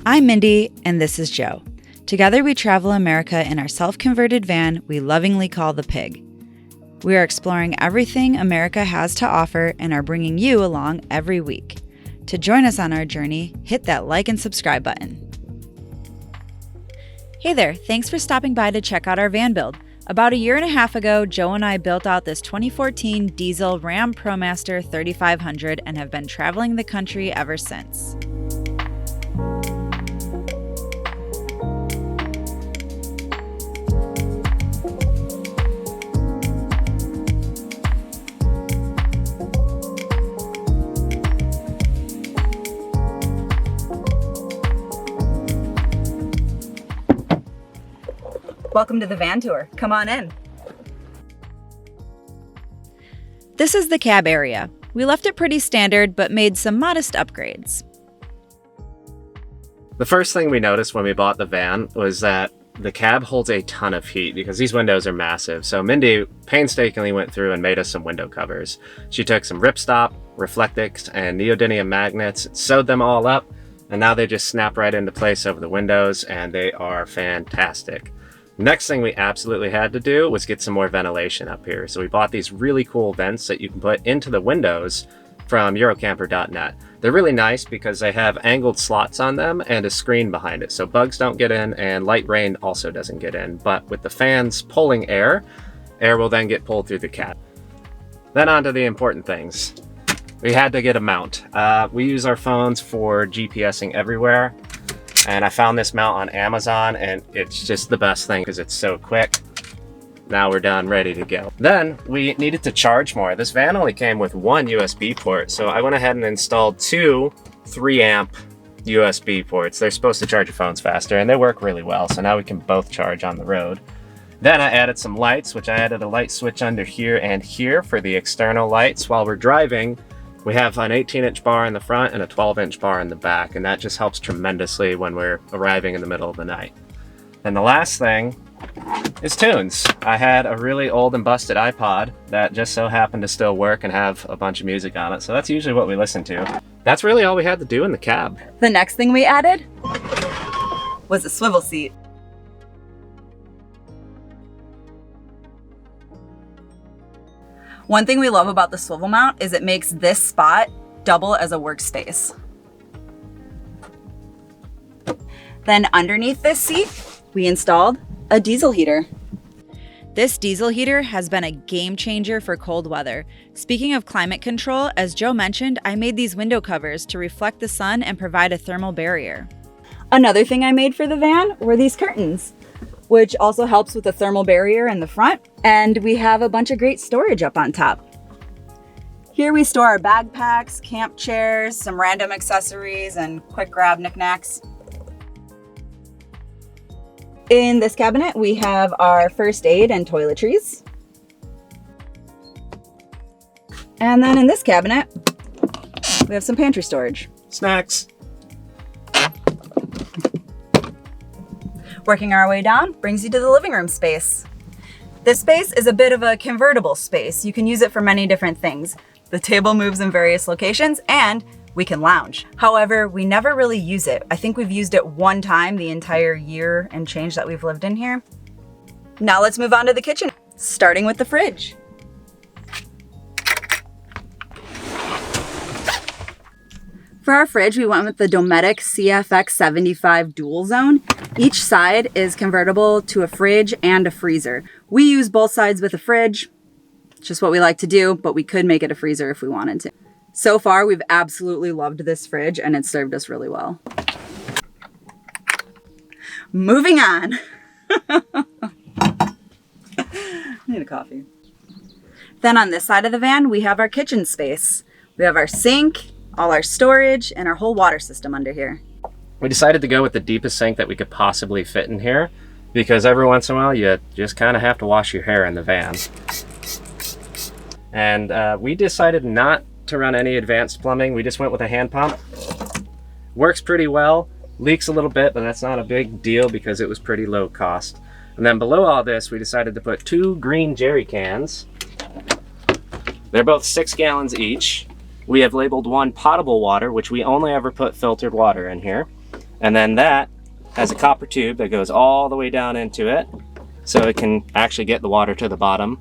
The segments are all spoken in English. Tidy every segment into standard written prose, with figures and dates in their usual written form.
I'm Mindy, and this is Joe. Together we travel America in our self-converted van we lovingly call the Pig. We are exploring everything America has to offer and are bringing you along every week. To join us on our journey, hit that like and subscribe button. Hey there, thanks for stopping by to check out our van build. About a year and a half ago, Joe and I built out this 2014 diesel Ram Promaster 3500 and have been traveling the country ever since. Welcome to the van tour. Come on in. This is the cab area. We left it pretty standard, but made some modest upgrades. The first thing we noticed when we bought the van was that the cab holds a ton of heat because these windows are massive. So Mindy painstakingly went through and made us some window covers. She took some ripstop, Reflectix, and neodymium magnets, sewed them all up, and now they just snap right into place over the windows, and they are fantastic. Next thing we absolutely had to do was get some more ventilation up here. So we bought these really cool vents that you can put into the windows from Eurocamper.net. They're really nice because they have angled slots on them and a screen behind it. So bugs don't get in and light rain also doesn't get in. But with the fans pulling air, air will then get pulled through the cab. Then on to the important things. We had to get a mount. We use our phones for GPSing everywhere. And I found this mount on Amazon, and it's just the best thing because it's so quick. Now we're done, ready to go. Then we needed to charge more. This van only came with one USB port, so I went ahead and installed two 3-amp USB ports. They're supposed to charge your phones faster, and they work really well, so now we can both charge on the road. Then I added some lights, which I added a light switch under here and here for the external lights. While we're driving, we have an 18-inch bar in the front and a 12-inch bar in the back, and that just helps tremendously when we're arriving in the middle of the night. And the last thing is tunes. I had a really old and busted iPod that just so happened to still work and have a bunch of music on it, so that's usually what we listen to. That's really all we had to do in the cab. The next thing we added was a swivel seat. One thing we love about the swivel mount is it makes this spot double as a workspace. Then underneath this seat, we installed a diesel heater. This diesel heater has been a game changer for cold weather. Speaking of climate control, as Joe mentioned, I made these window covers to reflect the sun and provide a thermal barrier. Another thing I made for the van were these curtains, which also helps with the thermal barrier in the front. And we have a bunch of great storage up on top. Here we store our backpacks, camp chairs, some random accessories, and quick grab knickknacks. In this cabinet, we have our first aid and toiletries. And then in this cabinet, we have some pantry storage. Snacks. Working our way down brings you to the living room space. This space is a bit of a convertible space. You can use it for many different things. The table moves in various locations and we can lounge. However, we never really use it. I think we've used it one time the entire year and change that we've lived in here. Now let's move on to the kitchen, starting with the fridge. For our fridge, we went with the nomadic CFX 75 dual zone. Each side is convertible to a fridge and a freezer. We use both sides with a fridge. It's just what we like to do, but we could make it a freezer if we wanted to. So far, we've absolutely loved this fridge and it's served us really well. Moving on. I need a coffee. Then on this side of the van, we have our kitchen space. We have our sink, all our storage, and our whole water system under here. We decided to go with the deepest sink that we could possibly fit in here because every once in a while you just kind of have to wash your hair in the van. And we decided not to run any advanced plumbing. We just went with a hand pump. Works pretty well, leaks a little bit, but that's not a big deal because it was pretty low cost. And then below all this, we decided to put 2 green jerry cans. They're both 6 gallons each. We have labeled one potable water, which we only ever put filtered water in here. And then that has a copper tube that goes all the way down into it, so it can actually get the water to the bottom.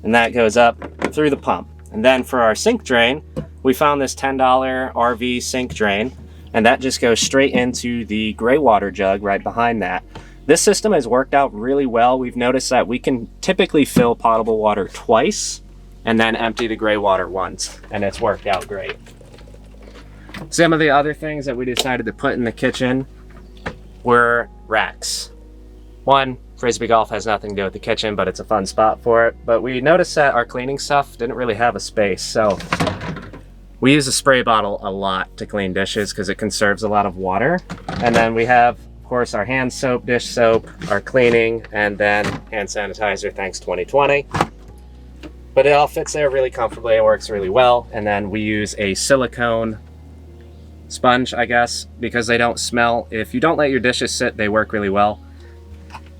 And that goes up through the pump. And then for our sink drain, we found this $10 RV sink drain, and that just goes straight into the gray water jug right behind that. This system has worked out really well. We've noticed that we can typically fill potable water twice and then empty the gray water once, and it's worked out great. Some of the other things that we decided to put in the kitchen were racks. One, Frisbee golf has nothing to do with the kitchen, but it's a fun spot for it. But we noticed that our cleaning stuff didn't really have a space, so we use a spray bottle a lot to clean dishes because it conserves a lot of water. And then we have, of course, our hand soap, dish soap, our cleaning, and then hand sanitizer, thanks 2020. But it all fits there really comfortably. It works really well. And then we use a silicone sponge, I guess, because they don't smell. If you don't let your dishes sit, they work really well.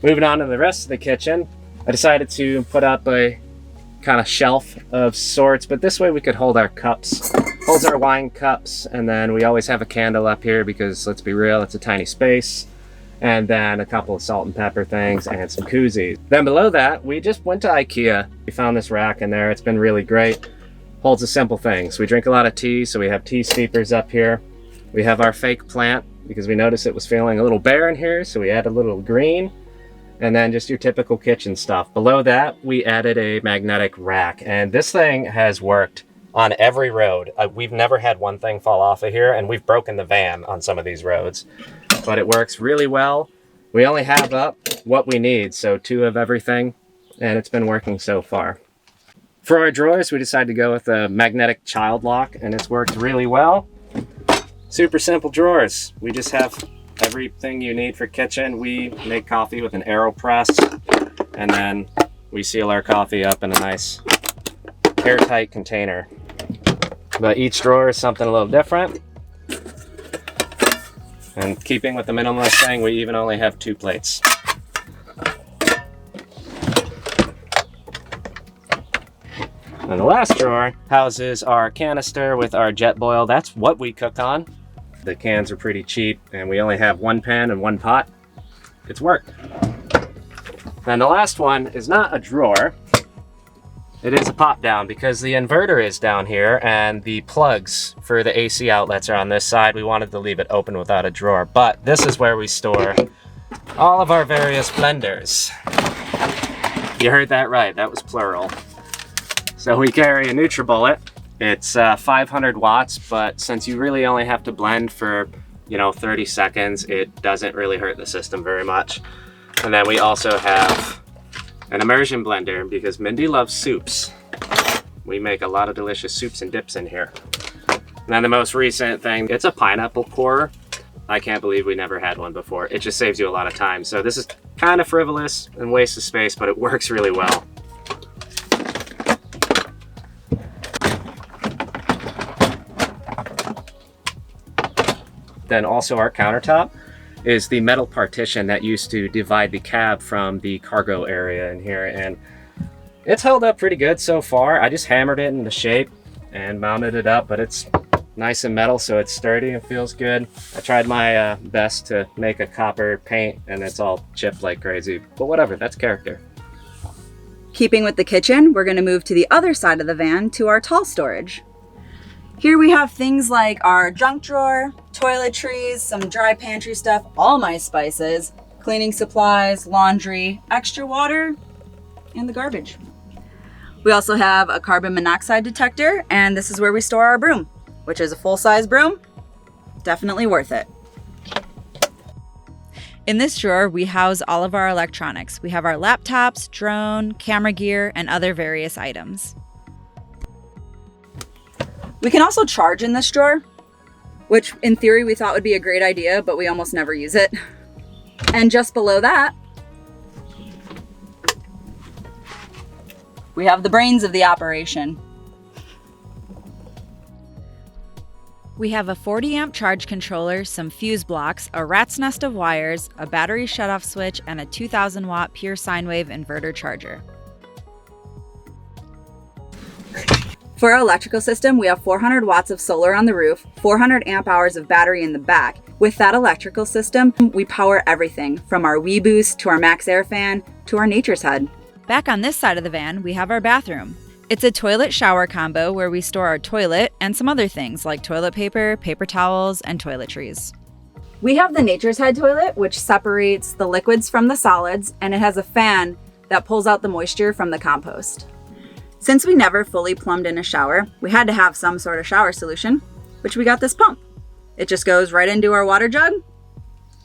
Moving on to the rest of the kitchen, I decided to put up a kind of shelf of sorts, but this way we could hold our cups. Holds our wine cups, and then we always have a candle up here because, let's be real, it's a tiny space. And then a couple of salt and pepper things and some koozies. Then below that, we just went to IKEA. We found this rack in there. It's been really great. Holds the simple things. We drink a lot of tea, so we have tea steepers up here. We have our fake plant because we noticed it was feeling a little bare in here, so we added a little green. And then just your typical kitchen stuff. Below that, we added a magnetic rack, and this thing has worked on every road. We've never had one thing fall off of here, and we've broken the van on some of these roads, but it works really well. We only have up what we need, so 2 of everything, and it's been working so far. For our drawers, we decided to go with a magnetic child lock, and it's worked really well. Super simple drawers. We just have everything you need for kitchen. We make coffee with an AeroPress, and then we seal our coffee up in a nice airtight container. But each drawer is something a little different. And keeping with the minimalist thing, we even only have 2 plates. And the last drawer houses our canister with our jet boil. That's what we cook on. The cans are pretty cheap, and we only have 1 pan and 1 pot. It's worked. And the last one is not a drawer. It is a pop down because the inverter is down here and the plugs for the AC outlets are on this side. We wanted to leave it open without a drawer, but this is where we store all of our various blenders. You heard that right, that was plural. So we carry a NutriBullet. It's 500 watts, but since you really only have to blend for, 30 seconds, it doesn't really hurt the system very much. And then we also have an immersion blender because Mindy loves soups. We make a lot of delicious soups and dips in here. And then the most recent thing, it's a pineapple corer. I can't believe we never had one before. It just saves you a lot of time. So this is kind of frivolous and waste of space, but it works really well. Then also our countertop is the metal partition that used to divide the cab from the cargo area in here, and it's held up pretty good so far. I just hammered it into shape and mounted it up, but it's nice and metal, so it's sturdy and feels good. I tried my best to make a copper paint, and it's all chipped like crazy, but whatever, that's character. Keeping with the kitchen, we're going to move to the other side of the van to our tall storage. Here we have things like our junk drawer, toiletries, some dry pantry stuff, all my spices, cleaning supplies, laundry, extra water, and the garbage. We also have a carbon monoxide detector, and this is where we store our broom, which is a full-size broom. Definitely worth it. In this drawer, we house all of our electronics. We have our laptops, drone, camera gear, and other various items. We can also charge in this drawer, which in theory we thought would be a great idea, but we almost never use it. And just below that, we have the brains of the operation. We have a 40 amp charge controller, some fuse blocks, a rat's nest of wires, a battery shutoff switch, and a 2000 watt pure sine wave inverter charger. For our electrical system, we have 400 watts of solar on the roof, 400 amp hours of battery in the back, With that electrical system, we power everything from our Wii Boost to our Max Air fan to our Nature's Head. Back on this side of the van, we have our bathroom. It's a toilet shower combo where we store our toilet and some other things like toilet paper, paper towels, and toiletries. We have the Nature's Head toilet, which separates the liquids from the solids, and it has a fan that pulls out the moisture from the compost. Since we never fully plumbed in a shower, we had to have some sort of shower solution, which we got this pump. It just goes right into our water jug.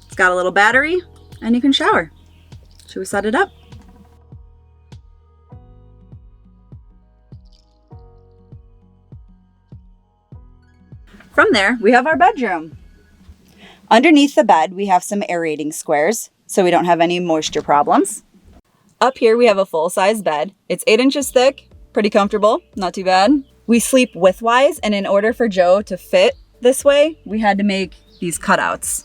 It's got a little battery, and you can shower. Should we set it up? From there, we have our bedroom. Underneath the bed, we have some aerating squares, so we don't have any moisture problems. Up here, we have a full-size bed. It's 8 inches thick, pretty comfortable, not too bad. We sleep widthwise, and in order for Joe to fit this way, we had to make these cutouts.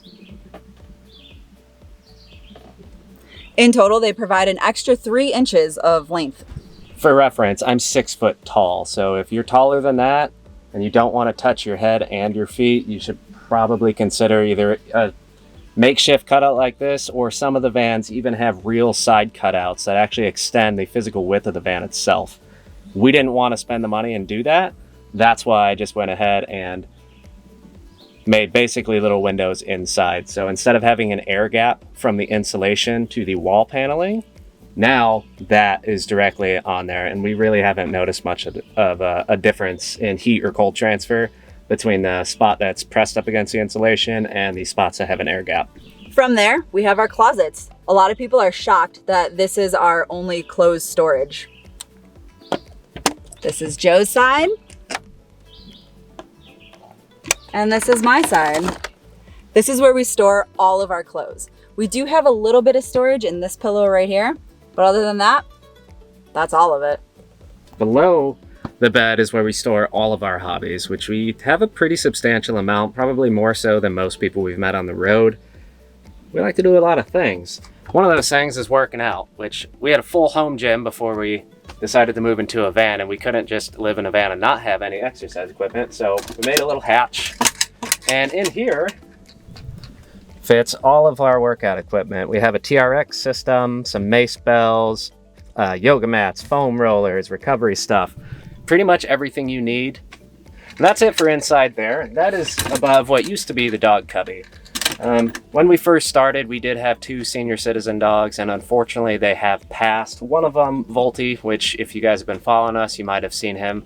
In total, they provide an extra 3 inches of length. For reference, I'm 6 foot tall, so if you're taller than that and you don't want to touch your head and your feet, you should probably consider either a makeshift cutout like this, or some of the vans even have real side cutouts that actually extend the physical width of the van itself. We didn't want to spend the money and do that. That's why I just went ahead and made basically little windows inside. So instead of having an air gap from the insulation to the wall paneling, now that is directly on there, and we really haven't noticed much of a difference in heat or cold transfer between the spot that's pressed up against the insulation and the spots that have an air gap. From there, we have our closets. A lot of people are shocked that this is our only closed storage. This is Joe's side. And this is my side. This is where we store all of our clothes. We do have a little bit of storage in this pillow right here, but other than that, that's all of it. Below the bed is where we store all of our hobbies, which we have a pretty substantial amount, probably more so than most people we've met on the road. We like to do a lot of things. One of those things is working out, which we had a full home gym before we decided to move into a van, and we couldn't just live in a van and not have any exercise equipment, so we made a little hatch. And in here fits all of our workout equipment. We have a TRX system, some mace bells, yoga mats, foam rollers, recovery stuff. Pretty much everything you need. And that's it for inside there. That is above what used to be the dog cubby. When we first started, we did have 2 senior citizen dogs, and unfortunately they have passed. One of them, Volty, which if you guys have been following us, you might have seen him.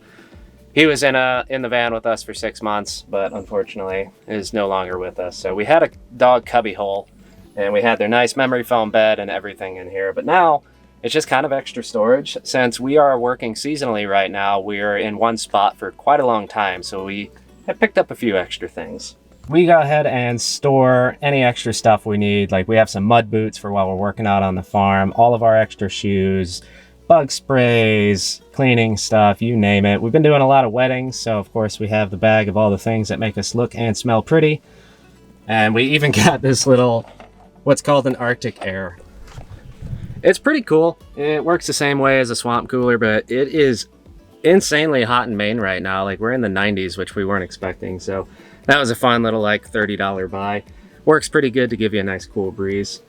He was in the van with us for 6 months, but unfortunately is no longer with us. So we had a dog cubby hole, and we had their nice memory foam bed and everything in here. But now it's just kind of extra storage. Since we are working seasonally right now, we're in one spot for quite a long time, so we have picked up a few extra things. We go ahead and store any extra stuff we need. Like we have some mud boots for while we're working out on the farm, all of our extra shoes, bug sprays, cleaning stuff, you name it. We've been doing a lot of weddings, so of course we have the bag of all the things that make us look and smell pretty. And we even got this little, what's called an Arctic Air. It's pretty cool. It works the same way as a swamp cooler, but it is insanely hot in Maine right now. Like we're in the 90s, which we weren't expecting. So that was a fun little like $30 buy. Works pretty good to give you a nice cool breeze.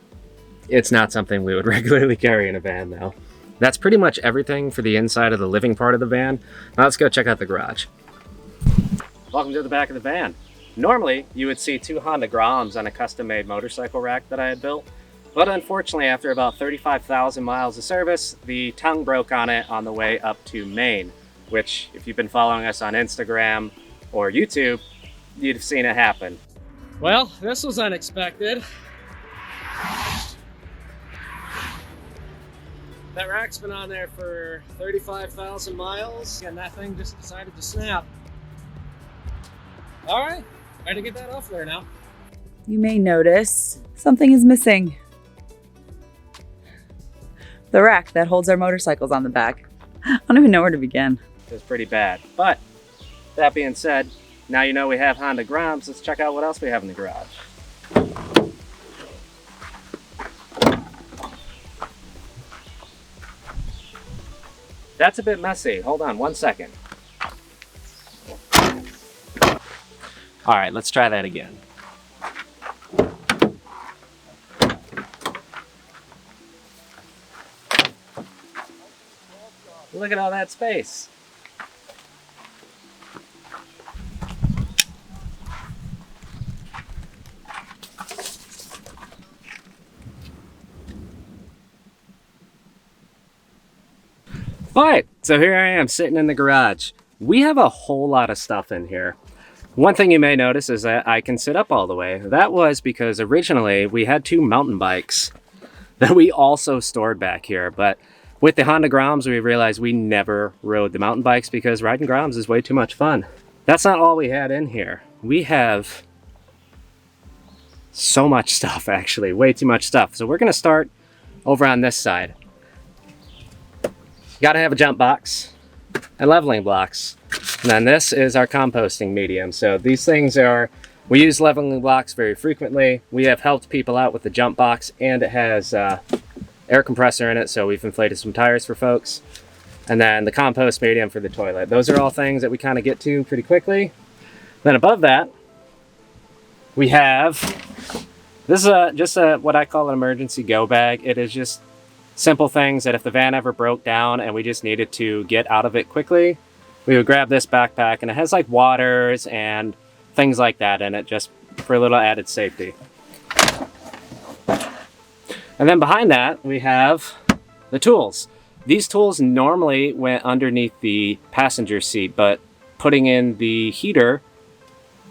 It's not something we would regularly carry in a van though. That's pretty much everything for the inside of the living part of the van. Now let's go check out the garage. Welcome to the back of the van. Normally, you would see 2 Honda Groms on a custom-made motorcycle rack that I had built. But unfortunately, after about 35,000 miles of service, the tongue broke on it on the way up to Maine, which if you've been following us on Instagram or YouTube, you'd have seen it happen. Well, this was unexpected. That rack's been on there for 35,000 miles, and that thing just decided to snap. All right, ready to get that off there now. You may notice something is missing. The rack that holds our motorcycles on the back. I don't even know where to begin. It was pretty bad. But that being said, now you know we have Honda Groms. Let's check out what else we have in the garage. That's a bit messy. Hold on 1 second. All right, let's try that again. Look at all that space. Alright, so here I am sitting in the garage. We have a whole lot of stuff in here. One thing you may notice is that I can sit up all the way. That was because originally we had 2 mountain bikes that we also stored back here, but with the Honda Groms we realized we never rode the mountain bikes because riding Groms is way too much fun. That's not all we had in here. We have so much stuff, actually, way too much stuff. So we're gonna start over on this side. Gotta have a jump box and leveling blocks. And then this is our composting medium. So these things are, we use leveling blocks very frequently. We have helped people out with the jump box, and it has air compressor in it, so we've inflated some tires for folks. And then the compost medium for the toilet. Those are all things that we kind of get to pretty quickly. Then above that, we have, this is just what I call an emergency go bag. It is just simple things that if the van ever broke down and we just needed to get out of it quickly, we would grab this backpack, and it has like waters and things like that in it, just for a little added safety. And then behind that, we have the tools. These tools normally went underneath the passenger seat, but putting in the heater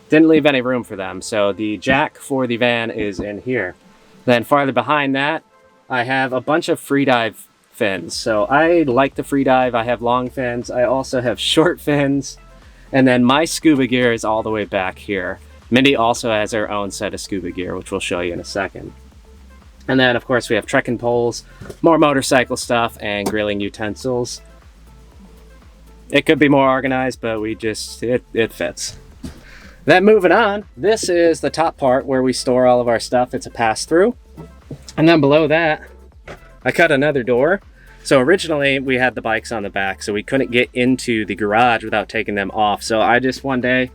didn't leave any room for them. So the jack for the van is in here. Then farther behind that, I have a bunch of free dive fins. So I like to free dive. I have long fins. I also have short fins. And then my scuba gear is all the way back here. Mindy also has her own set of scuba gear, which we'll show you in a second. And then of course we have trekking poles, more motorcycle stuff, and grilling utensils. It could be more organized, but we just, it fits. Then moving on, this is the top part where we store all of our stuff. It's a pass-through. And then below that, I cut another door. So originally we had the bikes on the back, so we couldn't get into the garage without taking them off. So I just one day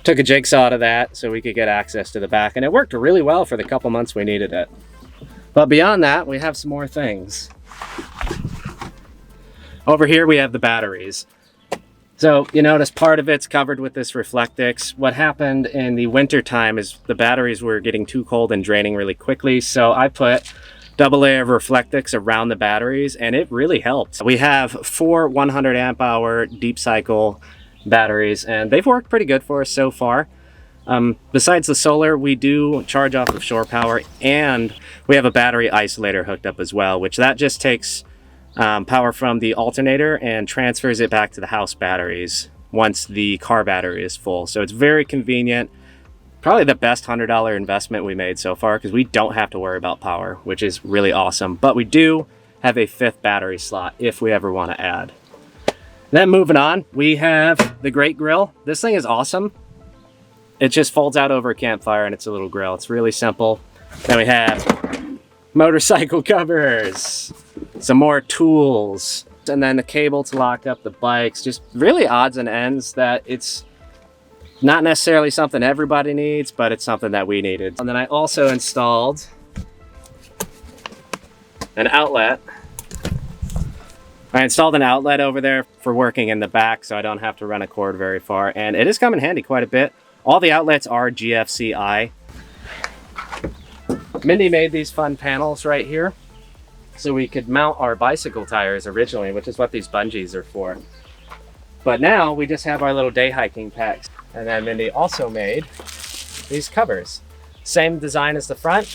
took a jigsaw to that so we could get access to the back. And it worked really well for the couple months we needed it. But beyond that, we have some more things. Over here we have the batteries. So you notice part of it's covered with this Reflectix. What happened in the winter time is the batteries were getting too cold and draining really quickly. So I put double layer of Reflectix around the batteries, and it really helped. We have 4 100 amp hour deep cycle batteries, and they've worked pretty good for us so far. Besides the solar, we do charge off of shore power, and we have a battery isolator hooked up as well, which that just takes power from the alternator and transfers it back to the house batteries once the car battery is full. So it's very convenient. Probably the best $100 investment we made so far, because we don't have to worry about power, which is really awesome. But we do have a 5th battery slot if we ever want to add. Then moving on, we have the Great Grill. This thing is awesome. It just folds out over a campfire and it's a little grill. It's really simple. Then we have motorcycle covers, some more tools, and then the cable to lock up the bikes. Just really odds and ends that it's not necessarily something everybody needs, but it's something that we needed. And then I also installed an outlet. I installed an outlet over there for working in the back so I don't have to run a cord very far, and it has come in handy quite a bit. All the outlets are GFCI. Mindy made these fun panels right here so we could mount our bicycle tires originally, which is what these bungees are for. But now we just have our little day hiking packs. And then Mindy also made these covers. Same design as the front.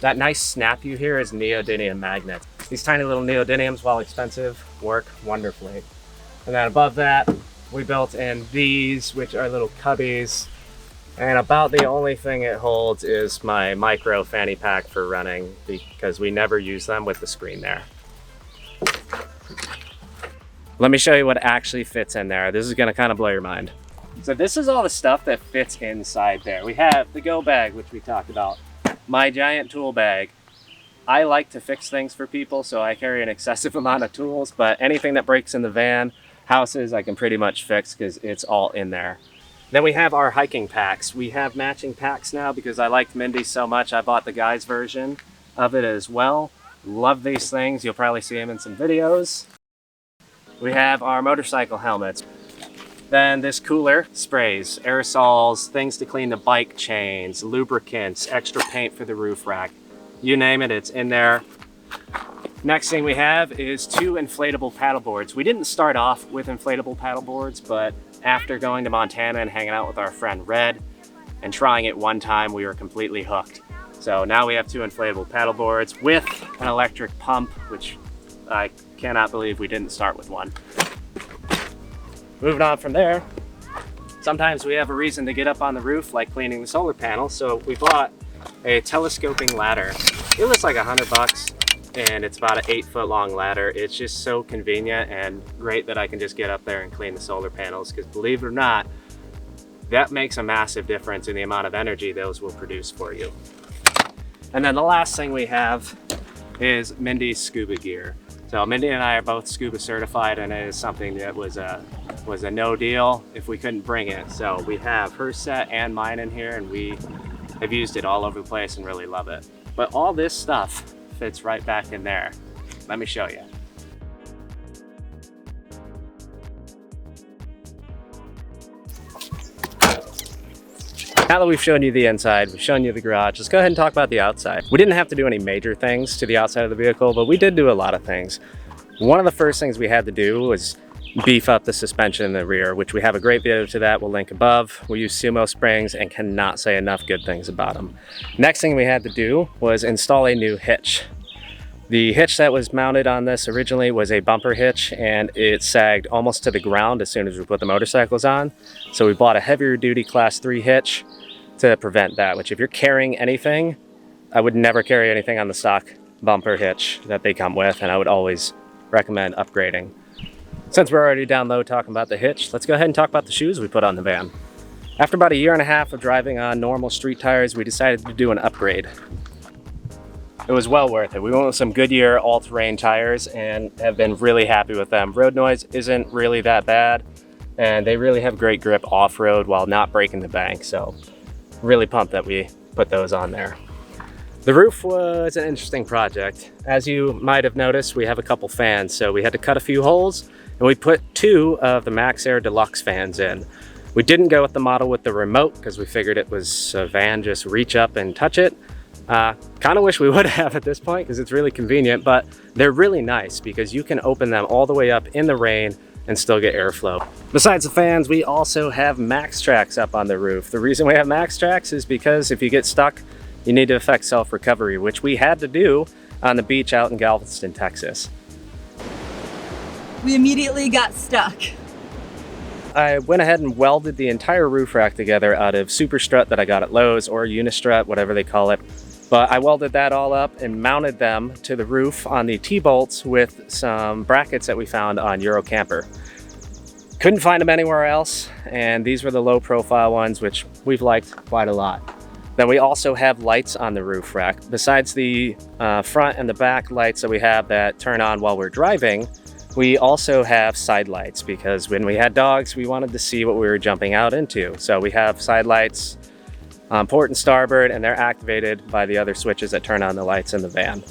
That nice snap you hear is neodymium magnets. These tiny little neodymiums, while expensive, work wonderfully. And then above that, we built in these, which are little cubbies. And about the only thing it holds is my micro fanny pack for running, because we never use them with the screen there. Let me show you what actually fits in there. This is gonna kind of blow your mind. So this is all the stuff that fits inside there. We have the go bag, which we talked about, my giant tool bag. I like to fix things for people, so I carry an excessive amount of tools, but anything that breaks in the van, houses, I can pretty much fix because it's all in there. Then we have our hiking packs. We have matching packs now because I liked Mindy so much. I bought the guy's version of it as well. Love these things. You'll probably see them in some videos. We have our motorcycle helmets. Then this cooler sprays, aerosols, things to clean the bike chains, lubricants, extra paint for the roof rack. You name it, it's in there. Next thing we have is 2 inflatable paddle boards. We didn't start off with inflatable paddle boards, but after going to Montana and hanging out with our friend Red and trying it one time, we were completely hooked. So now we have 2 inflatable paddle boards with an electric pump, which I cannot believe we didn't start with one. Moving on from there, sometimes we have a reason to get up on the roof, like cleaning the solar panels. So we bought a telescoping ladder. It was like $100 and it's about an 8-foot long ladder. It's just so convenient and great that I can just get up there and clean the solar panels, because believe it or not, that makes a massive difference in the amount of energy those will produce for you. And then the last thing we have is Mindy's scuba gear. So Mindy and I are both scuba certified, and it is something that was a no deal if we couldn't bring it. So we have her set and mine in here, and we have used it all over the place and really love it. But all this stuff fits right back in there. Let me show you. Now that we've shown you the inside, we've shown you the garage, let's go ahead and talk about the outside. We didn't have to do any major things to the outside of the vehicle, but we did do a lot of things. One of the first things we had to do was beef up the suspension in the rear, which we have a great video to that, we'll link above. We use Sumo springs and cannot say enough good things about them. Next thing we had to do was install a new hitch. The hitch that was mounted on this originally was a bumper hitch, and it sagged almost to the ground as soon as we put the motorcycles on. So we bought a heavier duty class 3 hitch to prevent that, which if you're carrying anything, I would never carry anything on the stock bumper hitch that they come with, and I would always recommend upgrading. Since we're already down low talking about the hitch, let's go ahead and talk about the shoes we put on the van. After about 1.5 years of driving on normal street tires, we decided to do an upgrade. It was well worth it. We went with some Goodyear all-terrain tires and have been really happy with them. Road noise isn't really that bad, and they really have great grip off-road while not breaking the bank, so really pumped that we put those on there. The roof was an interesting project. As you might have noticed, we have a couple fans, so we had to cut a few holes, and we put 2 of the Max Air Deluxe fans in. We didn't go with the model with the remote because we figured it was a van, just reach up and touch it. Kind of wish we would have at this point because it's really convenient, but they're really nice because you can open them all the way up in the rain and still get airflow. Besides the fans, we also have Max Tracks up on the roof. The reason we have Max Tracks is because if you get stuck, you need to effect self-recovery, which we had to do on the beach out in Galveston, Texas. We immediately got stuck. I went ahead and welded the entire roof rack together out of super strut that I got at Lowe's, or unistrut, whatever they call it. But I welded that all up and mounted them to the roof on the T-bolts with some brackets that we found on Eurocamper. Couldn't find them anywhere else, and these were the low profile ones, which we've liked quite a lot. Then we also have lights on the roof rack. Besides the front and the back lights that we have that turn on while we're driving, we also have side lights because when we had dogs, we wanted to see what we were jumping out into. So we have side lights on port and starboard, and they're activated by the other switches that turn on the lights in the van.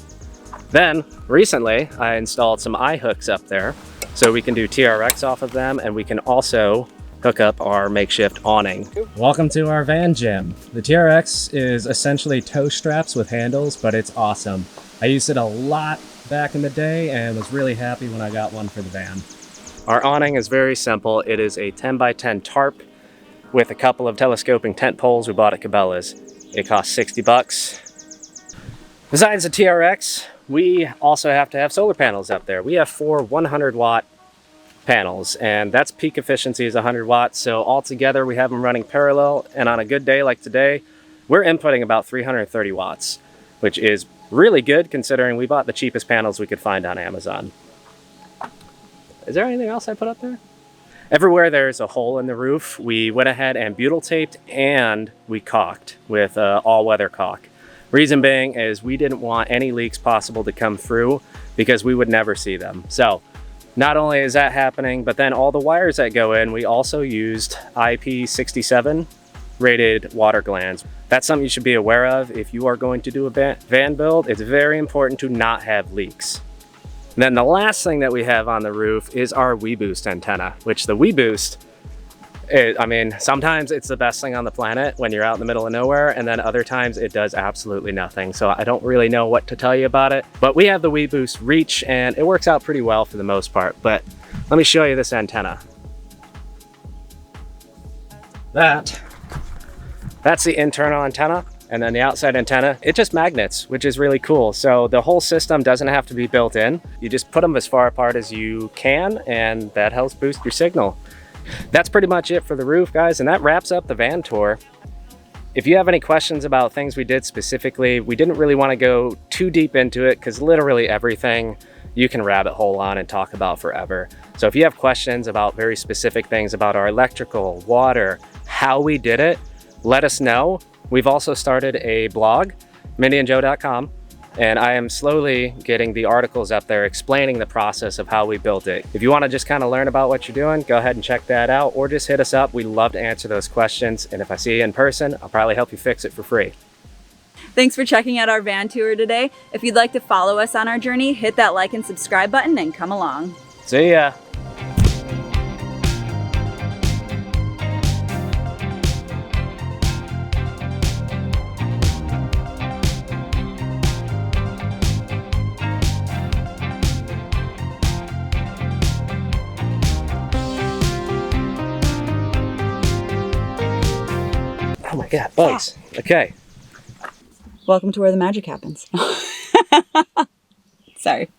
Then recently I installed some eye hooks up there so we can do TRX off of them, and we can also hook up our makeshift awning. Welcome to our van gym. The TRX is essentially tow straps with handles, but it's awesome. I used it a lot back in the day and was really happy when I got one for the van. Our awning is very simple. It is a 10 by 10 tarp with a couple of telescoping tent poles we bought at Cabela's. It cost $60. Besides the TRX, we also have to have solar panels up there. We have 4 100-watt panels, and that's peak efficiency is 100 watts. So altogether, we have them running parallel, and on a good day like today, we're inputting about 330 watts, which is really good considering we bought the cheapest panels we could find on Amazon. Is there anything else I put up there? Everywhere there's a hole in the roof, we went ahead and butyl taped and we caulked with all-weather caulk. Reason being is we didn't want any leaks possible to come through because we would never see them. So not only is that happening, but then all the wires that go in, we also used IP67 rated water glands. That's something you should be aware of if you are going to do a van build. It's very important to not have leaks. And then the last thing that we have on the roof is our WeBoost antenna, which the WeBoost, I mean, sometimes it's the best thing on the planet when you're out in the middle of nowhere, and then other times it does absolutely nothing. So I don't really know what to tell you about it, but we have the WeBoost Reach and it works out pretty well for the most part. But let me show you this antenna. That's the internal antenna. And then the outside antenna, it just magnets, which is really cool. So the whole system doesn't have to be built in. You just put them as far apart as you can, and that helps boost your signal. That's pretty much it for the roof, guys, and that wraps up the van tour. If you have any questions about things we did specifically, we didn't really want to go too deep into it because literally everything you can rabbit hole on and talk about forever. So if you have questions about very specific things about our electrical, water, how we did it, let us know. We've also started a blog, mindyandjoe.com, and I am slowly getting the articles up there explaining the process of how we built it. If you want to just kind of learn about what you're doing, go ahead and check that out, or just hit us up. We love to answer those questions, and if I see you in person, I'll probably help you fix it for free. Thanks for checking out our van tour today. If you'd like to follow us on our journey, hit that like and subscribe button and come along. See ya. Oh my God, bugs. Okay. Welcome to where the magic happens. Sorry.